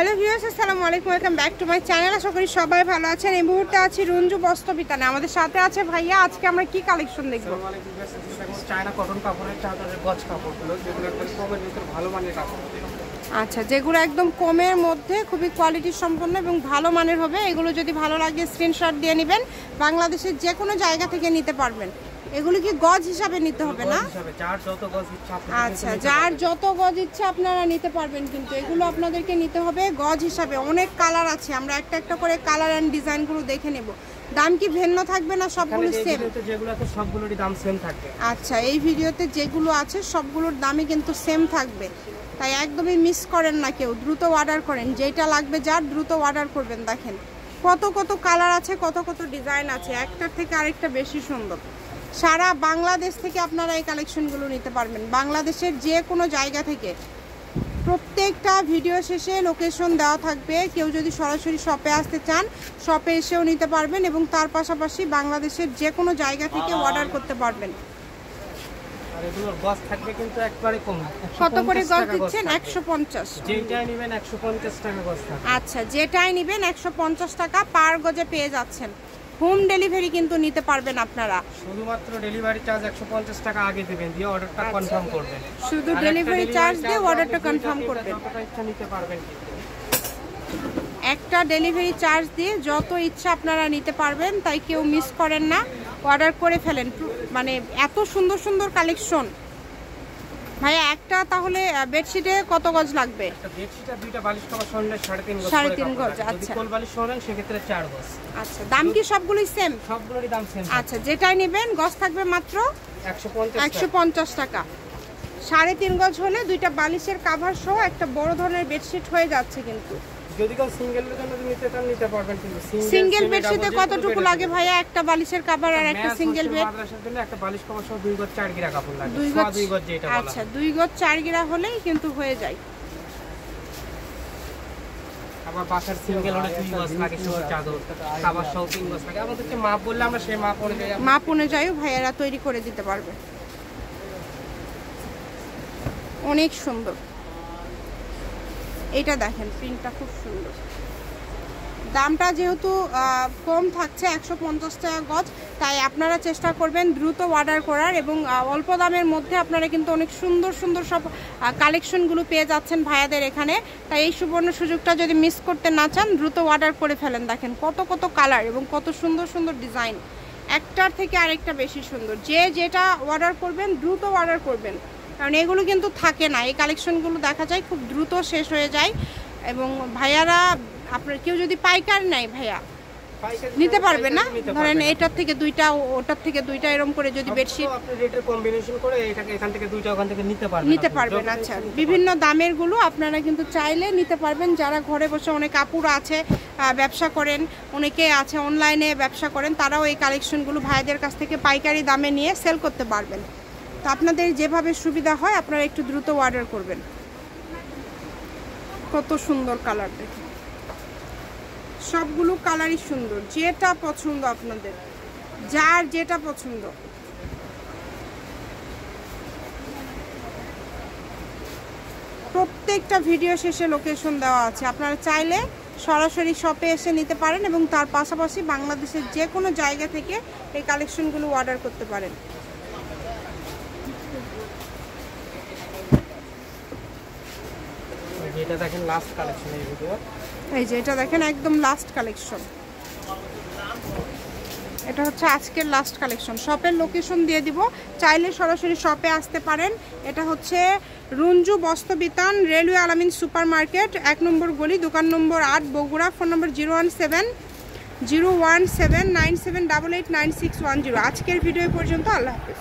Hello viewers, আসসালামু আলাইকুম, welcome back to my channel. আশা করি সবাই ভালো আছেন। এই মুহূর্তে আছি রঞ্জু বস্ত্রবিতানে, আমাদের সাথে আছে ভাইয়া। আজকে আমরা কি কালেকশন দেখবো? চায়না কটন কাপড়ের চাদরের গজ কাপড়গুলো, যেগুলো একদম কমের ভিতর ভালো মানের কাপড়। আচ্ছা, যেগুলো একদম কমের মধ্যে খুবই কোয়ালিটি সম্পন্ন এবং ভালো মানের হবে। এগুলো যদি ভালো লাগে স্ক্রিনশট দিয়ে নেবেন, বাংলাদেশের যে কোনো জায়গা থেকে নিতে পারবেন। এগুলো কি গজ হিসাবে নিতে হবে না? আচ্ছা, যার যত গজ ইচ্ছা আপনারা নিতে পারবেন, কিন্তু এগুলো আপনাদেরকে নিতে হবে গজ হিসাবে। অনেক কালার আছে, আমরা একটা একটা করে কালার অ্যান্ড ডিজাইনগুলো দেখে নেব। দাম কি ভিন্ন থাকবে না সবগুলো সেম? যেগুলো আছে সবগুলোরই দাম সেম থাকবে। আচ্ছা, এই ভিডিওতে যেগুলো আছে সবগুলোর দামই কিন্তু সেম থাকবে, তাই একদমই মিস করেন না কেউ, দ্রুত অর্ডার করেন। যেটা লাগবে যার দ্রুত অর্ডার করবেন। দেখেন কত কত কালার আছে, কত কত ডিজাইন আছে, একটার থেকে আরেকটা বেশি সুন্দর। সারা বাংলাদেশ থেকে আপনারা এই কালেকশনগুলো নিতে পারবেন, বাংলাদেশের যে কোনো জায়গা থেকে। প্রত্যেকটা ভিডিও শেষে লোকেশন দেওয়া থাকবে, কেউ যদি সরাসরি শপে আসতে চান শপে এসেও নিতে পারবেন, এবং তার পাশাপাশি বাংলাদেশের যে কোনো জায়গা থেকে অর্ডার করতে পারবেন। আর এগুলোর গজ থাকবে কিন্তু একবারে কম। কত করে গজ দিচ্ছেন? 150। যেটাই নেবেন 150 টাকা গজ থাকবে। আচ্ছা, যেটাই নেবেন 150 টাকা পার গজে পেয়ে যাচ্ছেন। হোম ডেলিভারি কিন্তু নিতে পারবেন আপনারা। শুধুমাত্র ডেলিভারি চার্জ 150 টাকা আগে দিবেন, দিয়ে অর্ডারটা কনফার্ম করবেন। শুধু ডেলিভারি চার্জ দিয়ে অর্ডারটা কনফার্ম করবেন। যতটা ইচ্ছা নিতে পারবেন। একটা ডেলিভারি চার্জ দিয়ে যত ইচ্ছা আপনারা নিতে পারবেন, তাই কেউ মিস করেন না, অর্ডার করে ফেলেন। মানে এত সুন্দর সুন্দর কালেকশন। ভাইয়া একটা তাহলে বেডশিটে কত গজ লাগবে? একটা বেডশিটে দুইটা বালিশ কভার সরলে 3.5 গজ। 3.5 গজ। আচ্ছা, যদি কোল বালিশ সরেন সেক্ষেত্রে 4 গজ। আচ্ছা, দাম কি সবগুলোই সেম? সবগুলোরই দাম সেম। আচ্ছা, যেটাই নেবেন গজ থাকবে মাত্র 150 টাকা। 3.5 গজ হলে দুইটা বালিশের কাভার সহ একটা বড় ধরনের বেডশিট হয়ে যাচ্ছে। কিন্তু যদি কেউ সিঙ্গেলের জন্য নিতে চান নিতে পারবেন, কিন্তু সিঙ্গেল বেডশিটে কতটুকু লাগে ভাইয়া? একটা বালিশের কভার আর একটা সিঙ্গেল বেড। মাদ্রাসার জন্য একটা বালিশ কভার সহ 2 গজ 4 গিরা কাপড় লাগে। 2 গজ যেটা বলা। আচ্ছা, 2 গজ 4 গিরা হলেই কিন্তু হয়ে যায়। আবার বাসার সিঙ্গেল হলে 2 গজ লাগে, শুধু চাদর কভার সহ 3 গজ লাগে। আমাদেরকে মাপ বললে আমরা সেই মাপ অনুযায়ী ভাইয়ারা তৈরি করে দিতে পারবে। অনেক সুন্দর। এটা দেখেন, প্রিন্টটা খুব সুন্দর। দামটা যেহেতু কম থাকছে 150 টাকা গজ, তাই আপনারা চেষ্টা করবেন দ্রুত অর্ডার করার, এবং অল্প দামের মধ্যে আপনারা কিন্তু অনেক সুন্দর সুন্দর সব কালেকশনগুলো পেয়ে যাচ্ছেন ভাইয়াদের এখানে। তাই এই সুবর্ণ সুযোগটা যদি মিস করতে না চান, দ্রুত অর্ডার করে ফেলেন। দেখেন কত কত কালার এবং কত সুন্দর সুন্দর ডিজাইন, একটার থেকে আরেকটা বেশি সুন্দর। যে যেটা অর্ডার করবেন দ্রুত অর্ডার করবেন, কারণ এগুলো কিন্তু থাকে না। এই কালেকশনগুলো দেখা যায় খুব দ্রুত শেষ হয়ে যায়। এবং ভাইয়ারা আপনার কেউ যদি পাইকার নেয় ভাইয়া নিতে পারবে না, ধরেন এটার থেকে দুইটা ওটার থেকে দুইটা এরকম করে যদি বেডশিট আপনি রেটের কম্বিনেশন করে এটাকে এখান থেকে দুইটা ওখান থেকে নিতে পারবেন। আচ্ছা, বিভিন্ন দামের গুলো আপনারা কিন্তু চাইলে নিতে পারবেন। যারা ঘরে বসে, অনেক আপুরা আছে ব্যবসা করেন, অনেকে আছে অনলাইনে ব্যবসা করেন, তারাও এই কালেকশনগুলো ভাইদের কাছ থেকে পাইকারি দামে নিয়ে সেল করতে পারবেন। তো আপনাদের যেভাবে সুবিধা হয় আপনারা একটু দ্রুত অর্ডার করবেন। কত সুন্দর কালার, দেখুন সবগুলো কালারই সুন্দর। যেটা পছন্দ আপনাদের, যার যেটা পছন্দ। প্রত্যেকটা ভিডিও শেষে লোকেশন দেওয়া আছে, আপনারা চাইলে সরাসরি শপে এসে নিতে পারেন, এবং তার পাশাপাশি বাংলাদেশের যে কোনো জায়গা থেকে এই কালেকশনগুলো অর্ডার করতে পারেন। এটা দেখেন লাস্ট কালেকশন এই ভিডিও। এই যে এটা দেখেন একদম লাস্ট কালেকশন, এটা হচ্ছে আজকের লাস্ট কালেকশন। শপের লোকেশন দিয়ে দিব, চাইলে সরাসরি শপে আসতে পারেন। এটা হচ্ছে রঞ্জু বস্ত্রবিতান, রেলওয়ে আলামিন সুপার মার্কেট, 1 নম্বর গলি, দোকান নম্বর 8, বগুড়া। ফোন নম্বর 0179787889610। আজকের ভিডিও পর্যন্ত। আল্লাহ হাফেজ।